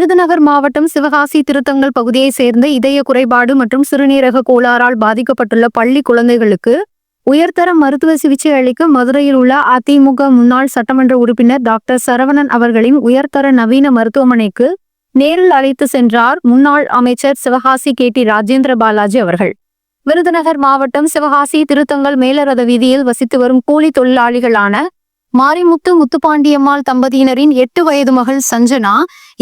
விருதுநகர் மாவட்டம் சிவகாசி திருத்தங்கல் பகுதியைச் சேர்ந்த இதய குறைபாடு மற்றும் சிறுநீரக கோளாறால் பாதிக்கப்பட்டுள்ள பள்ளி குழந்தைகளுக்கு உயர்தர மருத்துவ சிகிச்சை அளிக்க மதுரையில் உள்ள அதிமுக முன்னாள் சட்டமன்ற உறுப்பினர் டாக்டர் சரவணன் அவர்களின் உயர்தர நவீன மருத்துவமனைக்கு நேரில் அழைத்து சென்றார் முன்னாள் அமைச்சர் சிவகாசி KT ராஜேந்திர பாலாஜி அவர்கள். விருதுநகர் மாவட்டம் சிவகாசி திருத்தங்கல் மேலரத வீதியில் வசித்து வரும் கூலி தொழிலாளிகளான மாரிமுத்து முத்துப்பாண்டியம்மாள் தம்பதியினரின் 8 வயது மகள் சஞ்சனா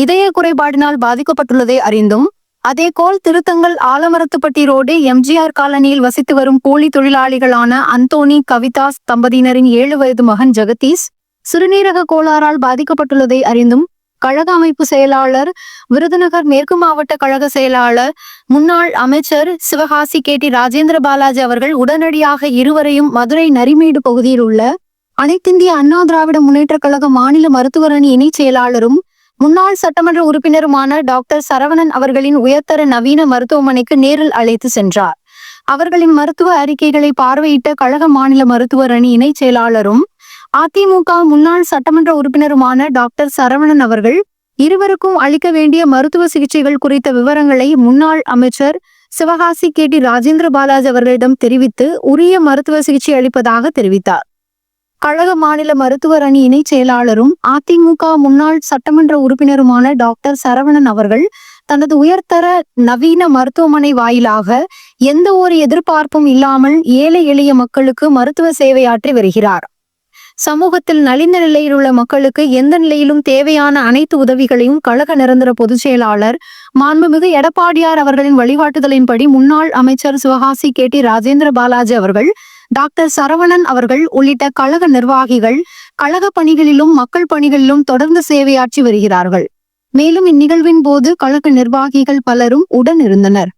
இதய குறைபாடினால் பாதிக்கப்பட்டுள்ளதை அறிந்தும், அதேபோல் திருத்தங்கல் ஆலமரத்துப்பட்டி ரோடு MGR காலனியில் வசித்து வரும் கூலி தொழிலாளிகளான அந்தோனி கவிதா தம்பதியினரின் 7 வயது மகன் ஜெகதீஷ் சிறுநீரக கோளாறால் பாதிக்கப்பட்டுள்ளதை அறிந்தும், கழக அமைப்பு செயலாளர், விருதுநகர் மேற்கு மாவட்ட கழக செயலாளர், முன்னாள் அமைச்சர் சிவகாசி KT ராஜேந்திர பாலாஜி அவர்கள் உடனடியாக இருவரையும் மதுரை நரிமேடு பகுதியில் உள்ள அனைத்திந்திய அண்ணா திராவிட முன்னேற்ற கழக மாநில மருத்துவர் அணி இணைச் செயலாளரும் முன்னாள் சட்டமன்ற உறுப்பினருமான டாக்டர் சரவணன் அவர்களின் உயர்தர நவீன மருத்துவமனைக்கு நேரில் அழைத்து சென்றார். அவர்களின் மருத்துவ அறிக்கைகளை பார்வையிட்ட கழக மாநில மருத்துவர் அணி இணைச் செயலாளரும் அதிமுக முன்னாள் சட்டமன்ற உறுப்பினருமான டாக்டர் சரவணன் அவர்கள் இருவருக்கும் அளிக்க வேண்டிய மருத்துவ சிகிச்சைகள் குறித்த விவரங்களை முன்னாள் அமைச்சர் சிவகாசி KT ராஜேந்திர பாலாஜி அவர்களிடம் தெரிவித்து உரிய மருத்துவ சிகிச்சை அளிப்பதாக தெரிவித்தார். கழக மாநில மருத்துவர் அணி இணைச் செயலாளரும் அதிமுக முன்னாள் சட்டமன்ற உறுப்பினருமான டாக்டர் சரவணன் அவர்கள் தனது உயர்தர நவீன மருத்துவமனை வாயிலாக எந்த ஒரு எதிர்பார்ப்பும் இல்லாமல் ஏழை எளிய மக்களுக்கு மருத்துவ சேவையாற்றி வருகிறார். சமூகத்தில் நலிந்த நிலையில் உள்ள மக்களுக்கு எந்த நிலையிலும் தேவையான அனைத்து உதவிகளையும் கழக நிரந்தர பொதுச் செயலாளர் மாண்புமிகு எடப்பாடியார் அவர்களின் வழிகாட்டுதலின்படி முன்னாள் அமைச்சர் சிவகாசி KT ராஜேந்திர பாலாஜி அவர்கள், டாக்டர் சரவணன் அவர்கள் உள்ளிட்ட கழக நிர்வாகிகள் கழக பணிகளிலும் மக்கள் பணிகளிலும் தொடர்ந்து சேவையாற்றி வருகிறார்கள். மேலும் இந்நிகழ்வின் போது கழக நிர்வாகிகள் பலரும் உடன் இருந்தனர்.